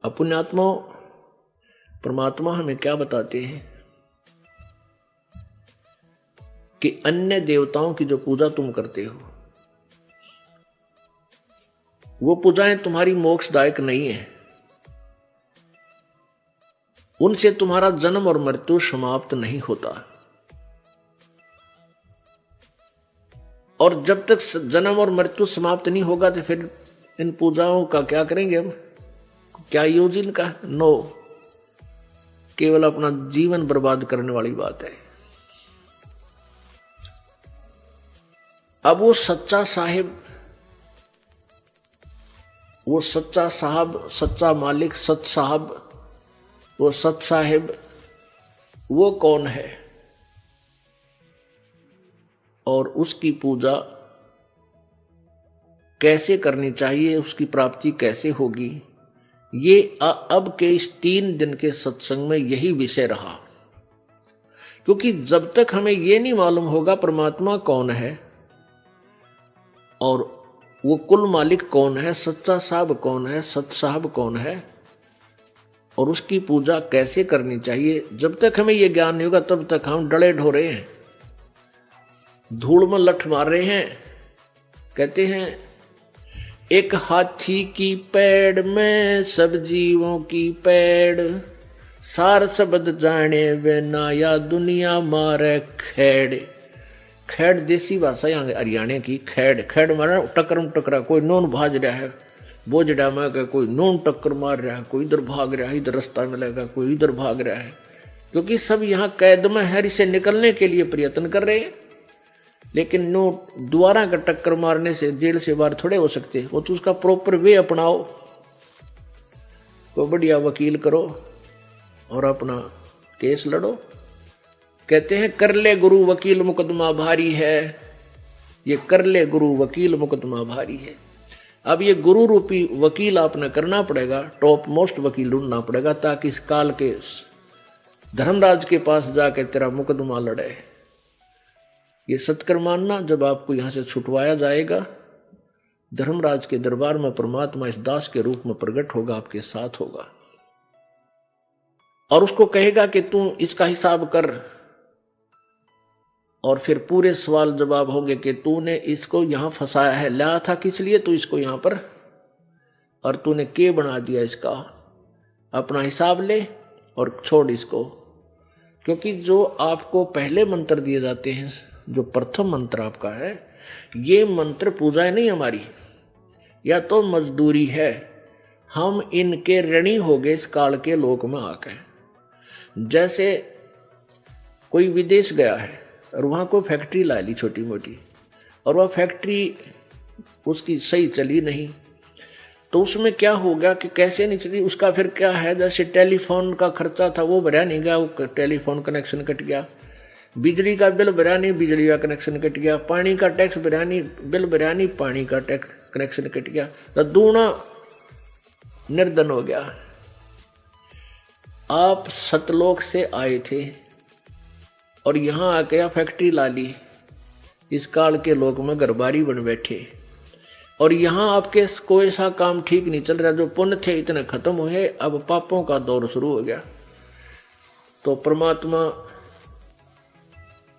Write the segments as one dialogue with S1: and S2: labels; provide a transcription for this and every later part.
S1: अपुण्यात्मा परमात्मा हमें क्या बताते हैं कि अन्य देवताओं की जो पूजा तुम करते हो वो पूजाएं तुम्हारी मोक्षदायक नहीं है, उनसे तुम्हारा जन्म और मृत्यु समाप्त नहीं होता। और जब तक जन्म और मृत्यु समाप्त नहीं होगा तो फिर इन पूजाओं का क्या करेंगे हम? क्या यूज इनका? नो, केवल अपना जीवन बर्बाद करने वाली बात है। अब वो सच्चा साहिब, वो सच्चा साहब, सच्चा मालिक, सच साहब, वो सच साहिब, वो कौन है और उसकी पूजा कैसे करनी चाहिए, उसकी प्राप्ति कैसे होगी, ये अब के इस 3 दिन के सत्संग में यही विषय रहा। क्योंकि जब तक हमें ये नहीं मालूम होगा परमात्मा कौन है और वो कुल मालिक कौन है, सच्चा साहब कौन है, सच साहब कौन है और उसकी पूजा कैसे करनी चाहिए, जब तक हमें यह ज्ञान नहीं होगा तब तक हम डले ढोरे हैं, धूल में लठ मार रहे हैं। कहते हैं एक हाथी की पैड़ में सब जीवों की पैड़, सार शब्द जाने बिना या दुनिया मारे खेड़। खेड़ देसी भाषा यहाँ हरियाणा की। खेड़ खेड़ मारा टकरम टकरा, कोई नोन भाज रहा है बोझड़ा में का, कोई नोन टक्कर मार रहा है, कोई इधर भाग रहा है, इधर रास्ता मिलेगा, कोई इधर भाग रहा है, क्योंकि सब यहाँ कैद में है, इसे निकलने के लिए प्रयत्न कर रहे हैं। लेकिन नो दोबारा का टक्कर मारने से जेल से बाहर थोड़े हो सकते, वो तो उसका प्रॉपर वे अपनाओ, कोई बढ़िया वकील करो और अपना केस लड़ो। कहते हैं कर ले गुरु वकील मुकदमा भारी है, ये कर ले गुरु वकील मुकदमा भारी है। अब ये गुरु रूपी वकील आपने करना पड़ेगा, टॉप मोस्ट वकील ढूंढना पड़ेगा, ताकि इस काल के धर्मराज के पास जाके तेरा मुकदमा लड़े। ये सत्कर मानना, जब आपको यहां से छुटवाया जाएगा, धर्मराज के दरबार में परमात्मा इस दास के रूप में प्रकट होगा, आपके साथ होगा और उसको कहेगा कि तू इसका हिसाब कर। और फिर पूरे सवाल जवाब होंगे कि तूने इसको यहां फंसाया है, लाया था किस लिए तू इसको यहां पर, और तूने के बना दिया इसका, अपना हिसाब ले और छोड़ इसको। क्योंकि जो आपको पहले मंत्र दिए जाते हैं, जो प्रथम मंत्र आपका है, ये मंत्र पूजा नहीं हमारी, या तो मजदूरी है, हम इनके ऋणी हो गए इस काल के लोक में आकर। जैसे कोई विदेश गया है और वहां कोई फैक्ट्री ला ली छोटी मोटी, और वह फैक्ट्री उसकी सही चली नहीं, तो उसमें क्या होगा कि कैसे नहीं चली, उसका फिर क्या है, जैसे टेलीफोन का खर्चा था वो भरा नहीं गया, वो टेलीफोन कनेक्शन कट गया, बिजली का बिल भरा नहीं, बिजली का कनेक्शन कट गया, पानी का टैक्स भरा नहीं, बिल भरा नहीं, पानी का टैक्स कनेक्शन कट गया, तो दूना निर्धन हो गया। आप सतलोक से आए थे और यहां आके फैक्ट्री ला ली, इस काल के लोक में घरबारी बन बैठे, और यहां आपके कोई सा काम ठीक नहीं चल रहा, जो पुण्य थे इतने खत्म हुए, अब पापों का दौर शुरू हो गया। तो परमात्मा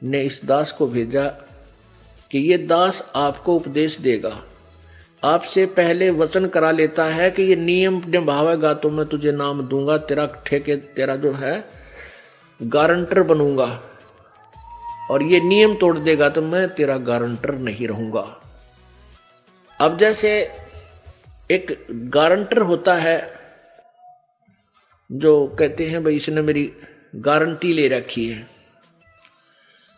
S1: ने इस दास को भेजा कि ये दास आपको उपदेश देगा, आपसे पहले वचन करा लेता है कि ये नियम निभावेगा तो मैं तुझे नाम दूंगा, तेरा ठेके, तेरा जो है गारंटर बनूंगा, और ये नियम तोड़ देगा तो मैं तेरा गारंटर नहीं रहूंगा। अब जैसे एक गारंटर होता है जो कहते हैं भाई इसने मेरी गारंटी ले रखी है,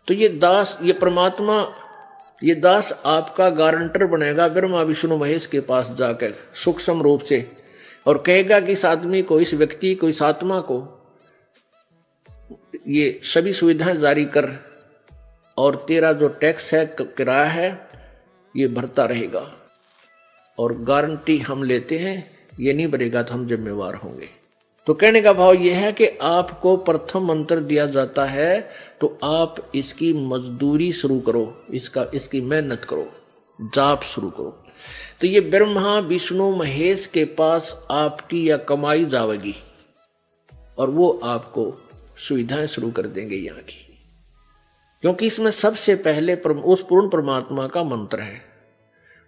S1: तो ये दास, ये परमात्मा, ये दास आपका गारंटर बनेगा ब्रह्मा विष्णु महेश के पास जाकर सूक्ष्म रूप से, और कहेगा कि इस आदमी को, इस व्यक्ति को, इस आत्मा को ये सभी सुविधाएं जारी कर, और तेरा जो टैक्स है, किराया है, ये भरता रहेगा, और गारंटी हम लेते हैं, ये नहीं भरेगा तो हम जिम्मेवार होंगे। तो कहने का भाव यह है कि आपको प्रथम मंत्र दिया जाता है तो आप इसकी मजदूरी शुरू करो, इसकी मेहनत करो, जाप शुरू करो। तो ये ब्रह्मा विष्णु महेश के पास आपकी या कमाई जावेगी और वो आपको सुविधाएं शुरू कर देंगे यहाँ की, क्योंकि इसमें सबसे पहले उस पूर्ण परमात्मा का मंत्र है,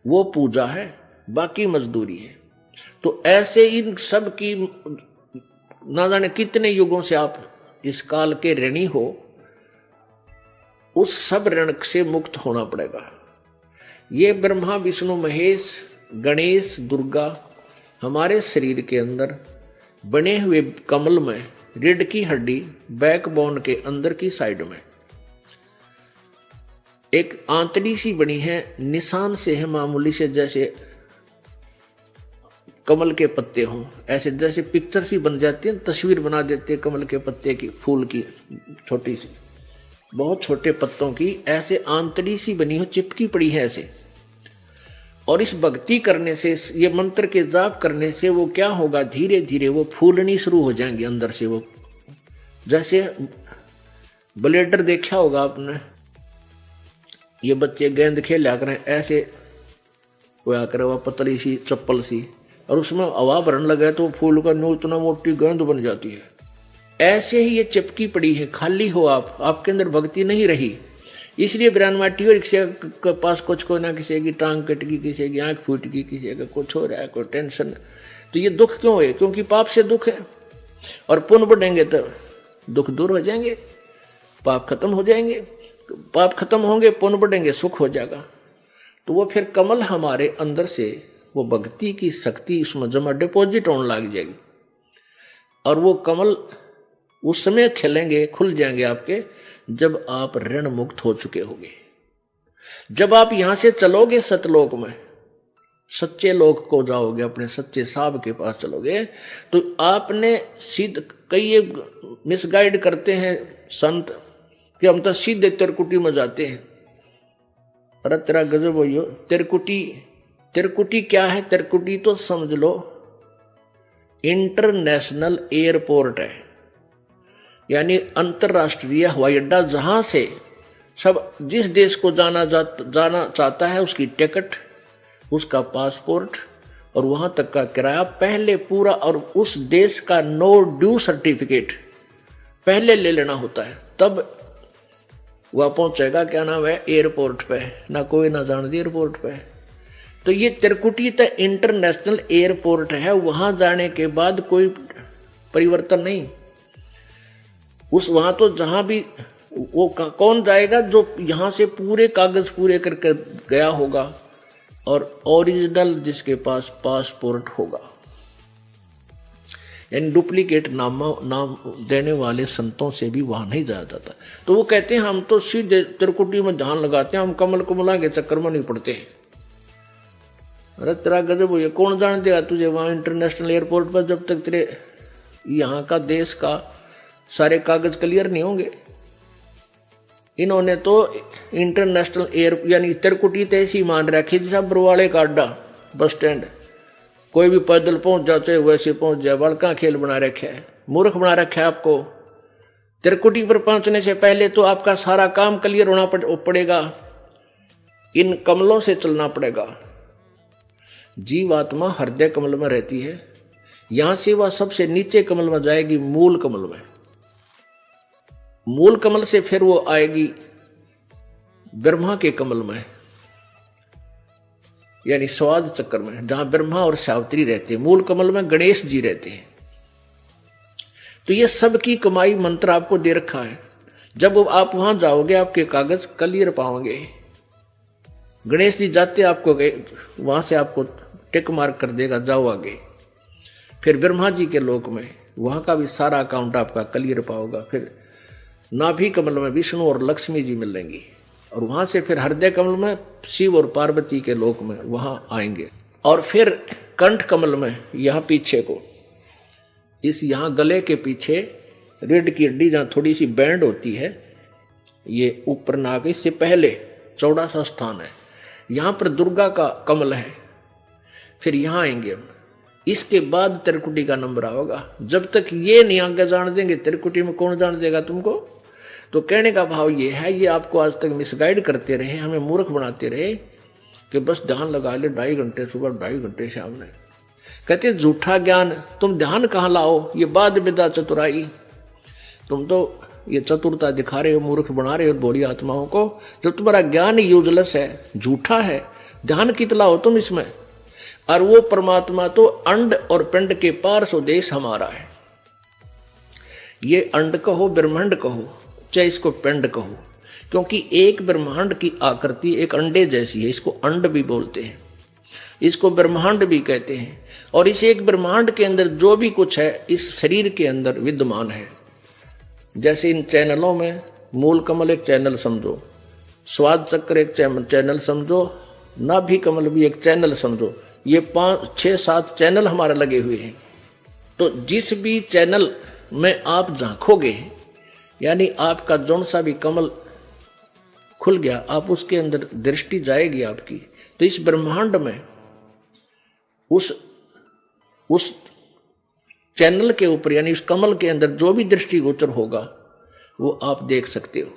S1: वो पूजा है, बाकी मजदूरी है। तो ऐसे इन सब की ना जाने कितने युगों से आप इस काल के ऋणी हो, उस सब ऋण से मुक्त होना पड़ेगा। ये ब्रह्मा विष्णु महेश गणेश दुर्गा हमारे शरीर के अंदर बने हुए कमल में रीढ़ की हड्डी बैकबोन के अंदर की साइड में एक आंतड़ी सी बनी है, निशान से है मामूली से, जैसे कमल के पत्ते हों, ऐसे जैसे पिक्चर सी बन जाती है, तस्वीर बना देते हैं कमल के पत्ते की, फूल की, छोटी सी बहुत छोटे पत्तों की, ऐसे आंतड़ी सी बनी हो, चिपकी पड़ी है ऐसे। और इस भक्ति करने से, ये मंत्र के जाप करने से वो क्या होगा, धीरे धीरे वो फूलनी शुरू हो जाएंगी अंदर से। वो जैसे ब्लेडर देखा होगा आपने, ये बच्चे गेंद खेला करें ऐसे होया करे, वह पतली सी चप्पल सी, और उसमें हवा भरने लगे तो फूल का नो इतना मोटी गेंद बन जाती है। ऐसे ही ये चिपकी पड़ी है, खाली हो आप, आपके अंदर भक्ति नहीं रही, इसलिए ब्रानमाटी और किसी के पास कुछ को ना, किसी की टांग कट गई, किसी की आंख फूट गई, किसी का कुछ हो रहा है, कोई टेंशन। तो ये दुख क्यों है? क्योंकि पाप से दुख है, और पुण्य बढ़ेंगे तो दुख दूर हो जाएंगे, पाप खत्म हो जाएंगे, पाप खत्म होंगे, पुण्य बढ़ेंगे, सुख हो जाएगा। तो वो फिर कमल हमारे अंदर से वो भक्ति की शक्ति उसमें जमा डिपॉजिट होने लग जाएगी, और वो कमल उस समय खिलेंगे, खुल जाएंगे आपके, जब आप ऋण मुक्त हो चुके होंगे। जब आप यहां से चलोगे सतलोक में, सच्चे लोक को जाओगे, अपने सच्चे साहब के पास चलोगे, तो आपने सीध, कई मिसगाइड करते हैं संत कि हम तो सीधे तिरकुटी में जाते हैं। अरे तेरा गजब हो, तिरकुटी, तिरकुटी क्या है? तिरकुटी तो समझ लो इंटरनेशनल एयरपोर्ट है, यानी अंतरराष्ट्रीय हवाई अड्डा, जहां से सब जिस देश को जाना चाहता है उसकी टिकट, उसका पासपोर्ट और वहां तक का किराया पहले पूरा, और उस देश का नो ड्यू सर्टिफिकेट पहले ले लेना होता है, तब वह पहुंचेगा, क्या नाम है, एयरपोर्ट पे, ना कोई ना जान दी एयरपोर्ट पे। तो ये तिरकुटी तो इंटरनेशनल एयरपोर्ट है, वहां जाने के बाद कोई परिवर्तन नहीं। उस वहां तो जहां भी वो कौन जाएगा, जो यहां से पूरे कागज पूरे करके गया होगा और ओरिजिनल जिसके पास पासपोर्ट होगा। यानी डुप्लीकेट नाम देने वाले संतों से भी वहां नहीं जाया जाता। तो वो कहते हैं हम तो सीधे तिरकुटी में ध्यान लगाते हैं, हम कमल कुमला के चक्कर में नहीं पड़ते। अरे तेरा गजब हो, ये कौन जान देगा तुझे वहां इंटरनेशनल एयरपोर्ट पर, जब तक तेरे यहाँ का देश का सारे कागज क्लियर नहीं होंगे। इन्होंने तो इंटरनेशनल एयर यानी तिरकुटी तो ऐसी मान रखी जैसा बरवाड़े का अड्डा, बस स्टैंड, कोई भी पैदल पहुंच जाते वैसे पहुंच जाए, बड़का खेल बना रखा है, मूर्ख बना रखा है आपको। तिरकुटी पर पहुंचने से पहले तो आपका सारा काम क्लियर होना पड़ेगा, इन कमलों से चलना पड़ेगा। जीवात्मा हृदय कमल में रहती है, यहां से वह सबसे नीचे कमल में जाएगी, मूल कमल में। मूल कमल से फिर वो आएगी ब्रह्मा के कमल में, यानी स्वाद चक्र में, जहां ब्रह्मा और सावित्री रहते हैं। मूल कमल में गणेश जी रहते हैं। तो ये सब की कमाई मंत्र आपको दे रखा है। जब आप वहां जाओगे आपके कागज क्लियर पाओगे। गणेश जी जाते आपको गए, वहां से आपको टिक मार्क कर देगा, जाओ आगे। फिर ब्रह्मा जी के लोक में, वहां का भी सारा अकाउंट आपका क्लियर पाओगा। फिर नाभि कमल में विष्णु और लक्ष्मी जी मिलेंगी, और वहां से फिर हृदय कमल में शिव और पार्वती के लोक में वहां आएंगे। और फिर कंठ कमल में, यहां पीछे को, इस यहां गले के पीछे रीढ़ की हड्डी जहां थोड़ी सी बैंड होती है, ये ऊपर नाक, इससे पहले चौड़ा सा स्थान है, यहां पर दुर्गा का कमल है। फिर यहां आएंगे हम, इसके बाद तिरकुटी का नंबर आओगा। जब तक ये नहीं आगे जान देंगे, तिरकुटी में कौन जान देगा तुमको? तो कहने का भाव ये है, ये आपको आज तक मिसगाइड करते रहे, हमें मूर्ख बनाते रहे कि बस ध्यान लगा ले 2.5 घंटे सुबह 2.5 घंटे शाम में। कहते झूठा ज्ञान, तुम ध्यान कहाँ लाओ, ये बाद विदा चतुराई। तुम तो ये चतुरता दिखा रहे हो, मूर्ख बना रहे हो भोली आत्माओं को। जब तुम्हारा ज्ञान यूजलेस है, झूठा है, ध्यान कितना हो तुम इसमें। और वो परमात्मा तो अंड और पिंड के पार स्वदेश हमारा है। ये अंड कहो ब्रह्मांड कहो चाहे इसको पिंड कहो, क्योंकि एक ब्रह्मांड की आकृति एक अंडे जैसी है, इसको अंड भी बोलते हैं, इसको ब्रह्मांड भी कहते हैं। और इस एक ब्रह्मांड के अंदर जो भी कुछ है इस शरीर के अंदर विद्यमान है। जैसे इन चैनलों में मूल कमल एक चैनल समझो, स्वाद चक्र एक चैनल समझो, नाभि कमल भी एक चैनल समझो, ये 5, 6, 7 चैनल हमारे लगे हुए हैं। तो जिस भी चैनल में आप झांकोगे, यानी आपका जौन सा भी कमल खुल गया, आप उसके अंदर दृष्टि जाएगी आपकी, तो इस ब्रह्मांड में उस चैनल के ऊपर यानी उस कमल के अंदर जो भी दृष्टिगोचर होगा वो आप देख सकते हो।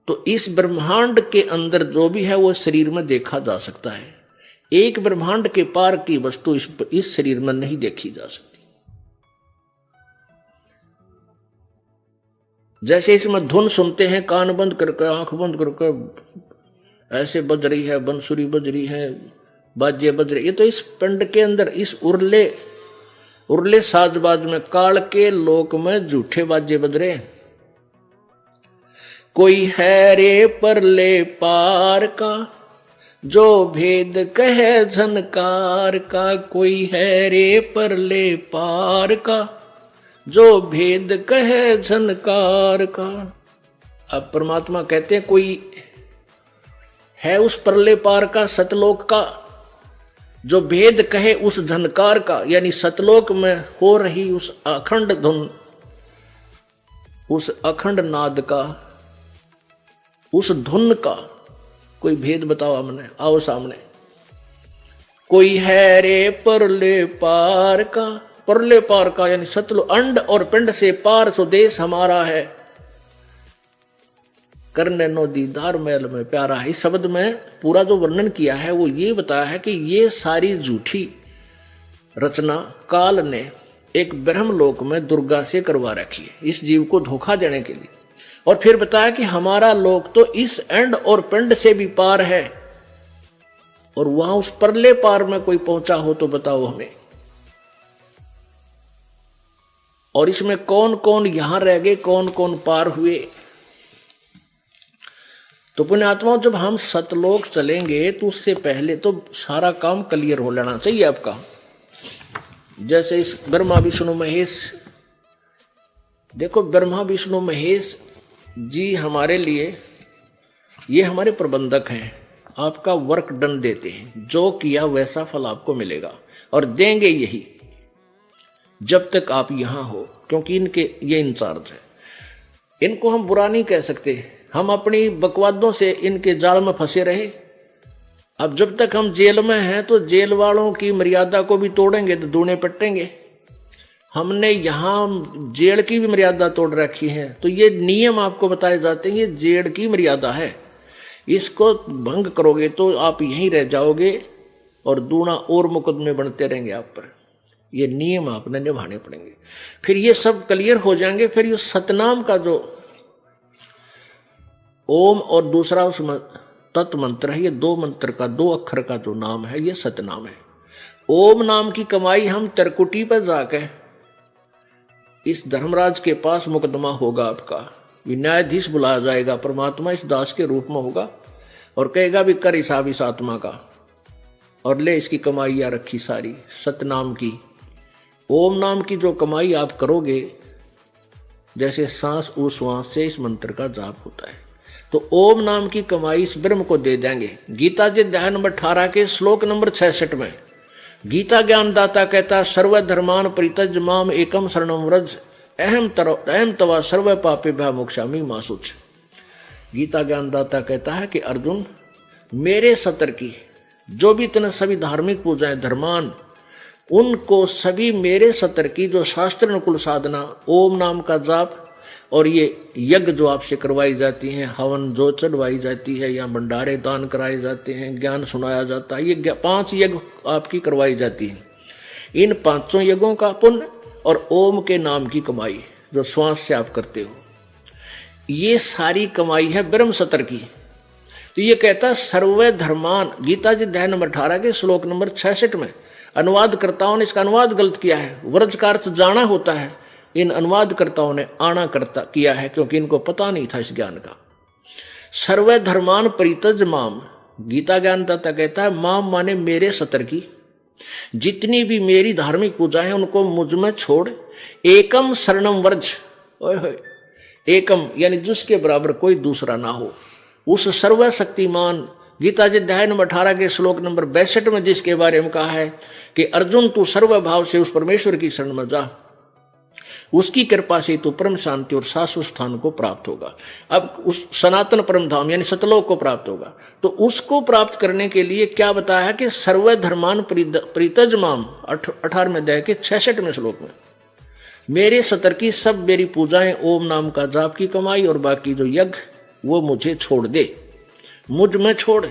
S1: तो इस ब्रह्मांड के अंदर जो भी है वो शरीर में देखा जा सकता है। एक ब्रह्मांड के पार की वस्तु इस शरीर में नहीं देखी जा सकती। जैसे इसमें धुन सुनते हैं, कान बंद करके आंख बंद करके ऐसे बज रही है, बंसुरी बज रही है, बाजे बज रही, ये तो इस पिंड के अंदर इस उरले साजबाज में काल के लोक में झूठे बाजे बज रहे। कोई है रे परले पार का जो भेद कहे झनकार का, कोई है रे परले पार का जो भेद कहे झनकार का। अब परमात्मा कहते हैं कोई है उस परले पार का, सतलोक का, जो भेद कहे उस झनकार का, यानी सतलोक में हो रही उस अखंड धुन, उस अखंड नाद का, उस धुन का कोई भेद बताओ हमने, आओ सामने। कोई है रे परले पार का, परले पार का यानी सतलो अंड और पिंड से पार स्वदेश हमारा है, करने नो दीदार मैल में प्यारा है। इस शब्द में पूरा जो वर्णन किया है वो ये बताया है कि ये सारी झूठी रचना काल ने एक ब्रह्मलोक में दुर्गा से करवा रखी है इस जीव को धोखा देने के लिए। और फिर बताया कि हमारा लोक तो इस एंड और पिंड से भी पार है, और वहां उस परले पार में कोई पहुंचा हो तो बताओ हमें। और इसमें कौन कौन यहां रह गए, कौन कौन पार हुए। तो पुण्यात्माओं, जब हम सतलोक चलेंगे तो उससे पहले तो सारा काम क्लियर हो लेना चाहिए आपका। जैसे इस ब्रह्मा विष्णु महेश, देखो ब्रह्मा विष्णु महेश जी हमारे लिए, ये हमारे प्रबंधक हैं, आपका वर्क डन देते हैं, जो किया वैसा फल आपको मिलेगा और देंगे यही जब तक आप यहां हो, क्योंकि इनके ये इंचार्ज है। इनको हम बुरा नहीं कह सकते, हम अपनी बकवादों से इनके जाल में फंसे रहे। अब जब तक हम जेल में हैं तो जेल वालों की मर्यादा को भी तोड़ेंगे तो दूने पट्टेंगे। हमने यहां जेल की भी मर्यादा तोड़ रखी है, तो ये नियम आपको बताए जाते हैं, ये जेल की मर्यादा है, इसको भंग करोगे तो आप यहीं रह जाओगे और दूना और मुकदमे बनते रहेंगे आप पर। ये नियम आपने निभाने पड़ेंगे, फिर ये सब क्लियर हो जाएंगे। फिर ये सतनाम का जो ओम और दूसरा उस तत् मंत्र है, ये 2 मंत्र का 2 अक्षर का जो नाम है ये सतनाम है। ओम नाम की कमाई हम तरकुटी पर जाके इस धर्मराज के पास मुकदमा होगा आपका, ये न्यायाधीश बुलाया जाएगा, परमात्मा इस दास के रूप में होगा और कहेगा भी कर हिसाब इस आत्मा का और ले इसकी कमाई आ रखी सारी सतनाम की। ओम नाम की जो कमाई आप करोगे, जैसे सांस उश्वास से इस मंत्र का जाप होता है, तो ओम नाम की कमाई इस ब्रह्म को दे देंगे। गीता जी अध्याय नंबर 18 के श्लोक नंबर 66 में गीता ज्ञानदाता कहता, सर्वधर्मान परित्यज माम एकम शरणम व्रज अहम तवा सर्व पापे भय मोक्षामि मा शुच। गीता ज्ञानदाता कहता है कि अर्जुन, मेरे सतर की जो भी इतने सभी धार्मिक पूजाएं धर्मान, उनको सभी मेरे सतर की जो शास्त्र अनुकूल साधना ओम नाम का जाप और ये यज्ञ जो आपसे करवाई जाती हैं, हवन जो चढ़वाई जाती है, या भंडारे दान कराए जाते हैं, ज्ञान सुनाया जाता है, ये 5 यज्ञ आपकी करवाई जाती है। इन 5 यज्ञों का पुण्य और ओम के नाम की कमाई जो श्वास से आप करते हो, ये सारी कमाई है ब्रह्म सत्र की। तो ये कहता है सर्वे धर्मान, गीता जी अध्याय नंबर 18 के श्लोक नंबर 66 में अनुवादकर्ताओं ने इसका अनुवाद गलत किया है। व्रज का अर्थ जाना होता है, इन अनुवादकर्ताओं ने आना करता किया है, क्योंकि इनको पता नहीं था इस ज्ञान का। सर्वे धर्मान परितज माम, गीता ज्ञानदाता कहता है माम माने मेरे सतर की, जितनी भी मेरी धार्मिक पूजा है उनको मुझ में छोड़, एकम शरणम व्रज, एकम यानी जिसके बराबर कोई दूसरा ना हो, उस सर्वशक्तिमान गीता जी अध्याय नंबर 18 के श्लोक नंबर 62 में जिसके बारे में कहा है कि अर्जुन तू सर्वभाव से उस परमेश्वर की शरण में जा, उसकी कृपा से तू परम शांति और शाश्वत स्थान को प्राप्त होगा। अब उस सनातन परम धाम यानी सतलोक को प्राप्त होगा। तो उसको प्राप्त करने के लिए क्या बताया है कि सर्व धर्मान प्रीतज माम, 18वें अध्याय के 66वें श्लोक में, मेरे सतर की सब मेरी पूजाएं, ओम नाम का जाप की कमाई और बाकी जो यज्ञ वो मुझे छोड़ दे, मुझ में छोड़,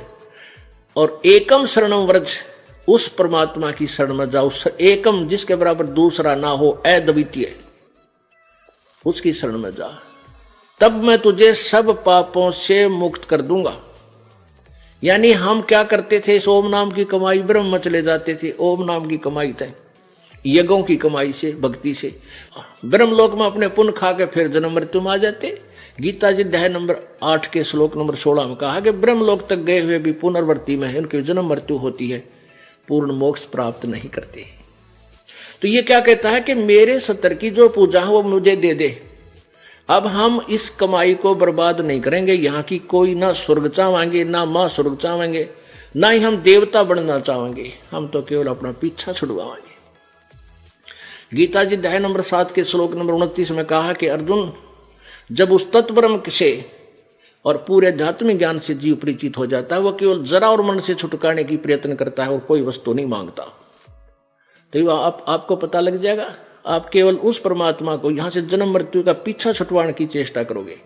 S1: और एकम शरणम व्रज, उस परमात्मा की शरण में जाओ, एकम जिसके बराबर दूसरा ना हो, अद्वितीय, उसकी शरण में जा, तब मैं तुझे सब पापों से मुक्त कर दूंगा। यानी हम क्या करते थे, इस ओम नाम की कमाई ब्रह्म में चले जाते थे। ओम नाम की कमाई थे यज्ञों की कमाई से, भक्ति से, ब्रह्मलोक में अपने पुण्य खा के फिर जन्म मृत्यु में आ जाते। गीता जी अध्याय नंबर 8 के श्लोक नंबर 16 में कहा कि ब्रह्मलोक तक गए हुए भी पुनर्वृत्ति में उनकी जन्म मृत्यु होती है, पूर्ण मोक्ष प्राप्त नहीं करते। तो ये क्या कहता है कि मेरे सतर की जो पूजा है वो मुझे दे दे। अब हम इस कमाई को बर्बाद नहीं करेंगे। यहाँ की कोई ना स्वर्ग चाहेंगे, ना माँ स्वर्ग चाहेंगे, ना ही हम देवता बनना चाहेंगे, हम तो केवल अपना पीछा छुड़वाएंगे। गीता जी अध्याय नंबर 7 के श्लोक नंबर 29 में कहा कि अर्जुन, जब उस तत्परम से और पूरे आध्यात्मिक ज्ञान से जीव परिचित हो जाता है, वो केवल जरा और मन से छुटकाने की प्रयत्न करता है और कोई वस्तु नहीं मांगता। तो आपको पता लग जाएगा, आप केवल उस परमात्मा को यहां से जन्म मृत्यु का पीछा छुटवाने की चेष्टा करोगे।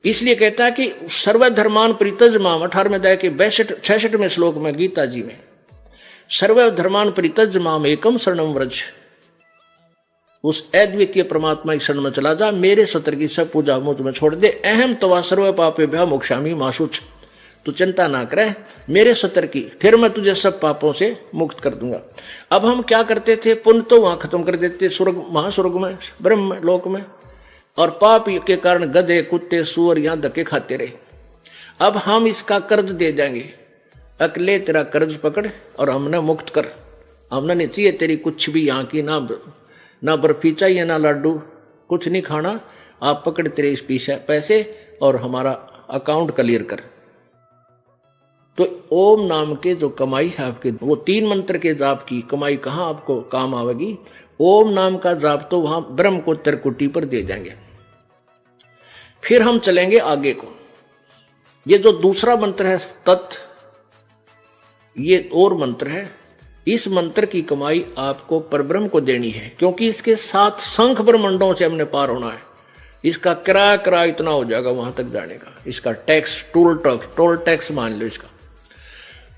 S1: इसलिए कहता है कि सर्वधर्मान परितज माम, 18वें अध्याय के 66वें श्लोक में गीता जी में, सर्वधर्मान परितज माम एकम शरणम व्रज, उस अद्वितीय परमात्मा की शरण में चला जा, मेरे सत्र की सब पूजा मुझ में छोड़ दे। अहम तवा सर्व पापेभ्यः मोक्षामि मा शुच, तू चिंता ना करे मेरे सत्र की, फिर मैं तुझे सब पापों से मुक्त कर दूंगा। अब हम क्या करते थे, पुण्य तो वहां खत्म कर देते स्वर्ग, महास्वर्ग में, ब्रह्म लोक में, और पाप के कारण गधे कुत्ते सूअर यहां धक्के खाते रहे। अब हम इसका कर्ज दे जाएंगे, अकले तेरा कर्ज पकड़ और हमने मुक्त कर, हमने नहीं चाहिए तेरी कुछ भी यहाँ की, ना बर्फी चाहिए ना लड्डू, कुछ नहीं खाना, आप पकड़ तेरे इस पैसे और हमारा अकाउंट क्लियर कर। तो ओम नाम के जो कमाई है आपके, वो 3 मंत्र के जाप की कमाई कहाँ आपको काम आवेगी। ओम नाम का जाप तो वहां ब्रह्म को त्रिकुटी पर दे जाएंगे। फिर हम चलेंगे आगे को। ये जो दूसरा मंत्र है तत्, ये और मंत्र है, इस मंत्र की कमाई आपको परब्रह्म को देनी है, क्योंकि इसके 7 संख ब्रह्मंडों से हमने पार होना है। इसका किराया इतना हो जाएगा वहां तक जाने का, इसका टैक्स, टोल टैक्स मान लो इसका।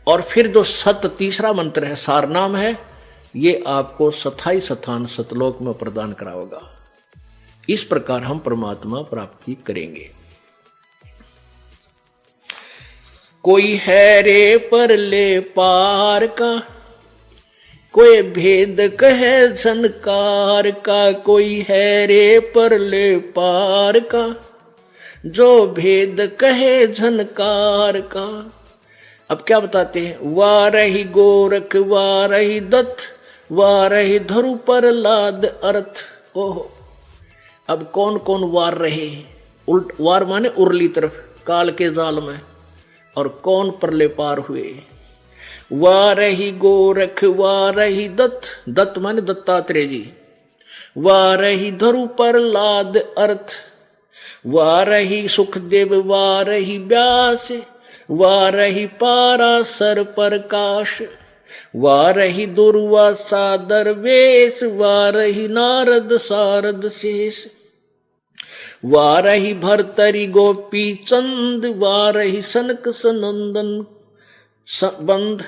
S1: और फिर जो तीसरा मंत्र है, सार नाम है, ये आपको स्थायी स्थान सतलोक में प्रदान कराओगा। इस प्रकार हम परमात्मा प्राप्ति करेंगे। कोई है रे पर ले पार का, कोई भेद कहे झनकार का, कोई है रे पर ले पार का, जो भेद कहे झनकार का। अब क्या बताते हैं, वारही गोरख वारही दत्त वारही धरु पर लाद अर्थ। ओहो, अब कौन कौन वार रहे, वार माने उर्ली तरफ काल के जाल में, और कौन परले पार हुए। वारही गोरख वारही दत्त, दत्त माने दत्तात्रेय जी, वारही धरु पर लाद अर्थ, वारही सुखदेव वारही व्यास, वारही पाराशर प्रकाश, वारही दुर्वासा दरवेश, वारही नारद सारद शेष। वारही भरतरी गोपी चंद, वारही सनक सनंदन बंद।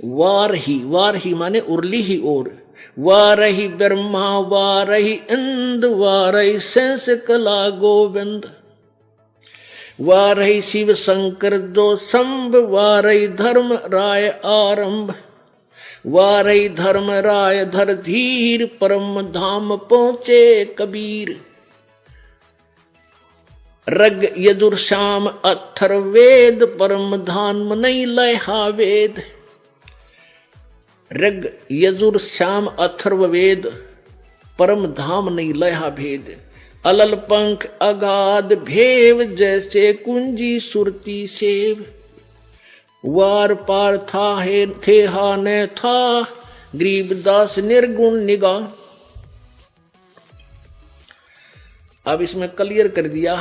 S1: वारही, वारही माने उर्ली ही ओर, वारही ब्रह्मा वारही इंद, वारही सेंस कला गोविंद। वारही शिव शंकर दो संभ, वारही धर्म राय आरंभ। वारही धर्म राय धर धीर, परम धाम पहुंचे कबीर। रग यजुर श्याम अथर्वेद, परम धाम नहीं लहा वेद। रग यजुर श्याम अथर्ववेद, परम धाम नहीं लहा भेद। अलल पंख अगाध भेव, जैसे कुंजी सुरती सेव। वार पार था है थे हा ने था, गरीबदास निर्गुण निगाह। अब इसमें क्लियर कर दिया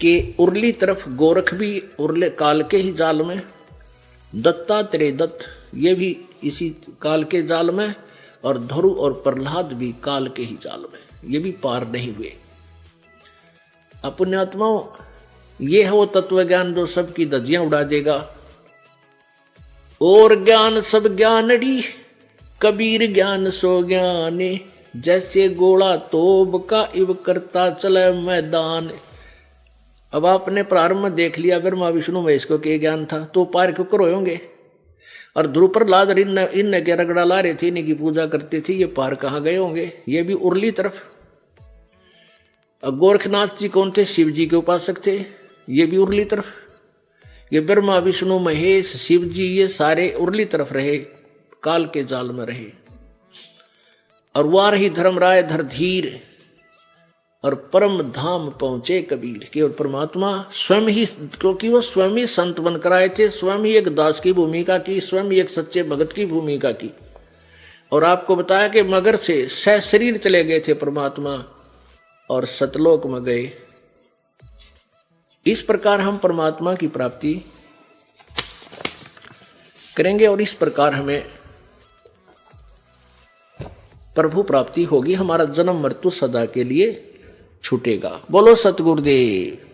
S1: कि उर्ली तरफ गोरख भी उर्ले काल के ही जाल में, दत्तात्रेय दत्त ये भी इसी काल के जाल में, और ध्रुव और प्रहलाद भी काल के ही जाल में, ये भी पार नहीं हुए। पुण्यात्माओं, ये है वो तत्व ज्ञान जो सबकी धज्जियां उड़ा देगा। और ज्ञान सब ज्ञानड़ी, कबीर ज्ञान सो ज्ञाने। जैसे गोला तोब का इव करता चले मैदान। अब आपने प्रारंभ में देख लिया ब्रह्मा विष्णु महेश को के ज्ञान था, तो पार क्यों करो होंगे। और ध्रुव प्रहलाद इन के रगड़ा ला रहे थे, इन्हीं की पूजा करते थे, ये पार कहाँ गए होंगे। ये भी उर्ली तरफ। गोरखनाथ जी कौन थे? शिव जी के उपासक थे, ये भी उर्ली तरफ। ये ब्रह्मा विष्णु महेश शिव जी ये सारे उर्ली तरफ रहे, काल के जाल में रहे। और वार ही धर्म राय धर धीर, और परम धाम पहुंचे कबीर। केवल परमात्मा स्वयं ही, क्योंकि वो स्वयं ही संत बनकर आए थे, स्वयं ही एक दास की भूमिका की, स्वयं ही एक सच्चे भगत की भूमिका की। और आपको बताया कि मगर से शरीर चले गए थे परमात्मा, और सतलोक में गए। इस प्रकार हम परमात्मा की प्राप्ति करेंगे, और इस प्रकार हमें प्रभु प्राप्ति होगी। हमारा जन्म मृत्यु सदा के लिए छूटेगा। बोलो सतगुरुदेव।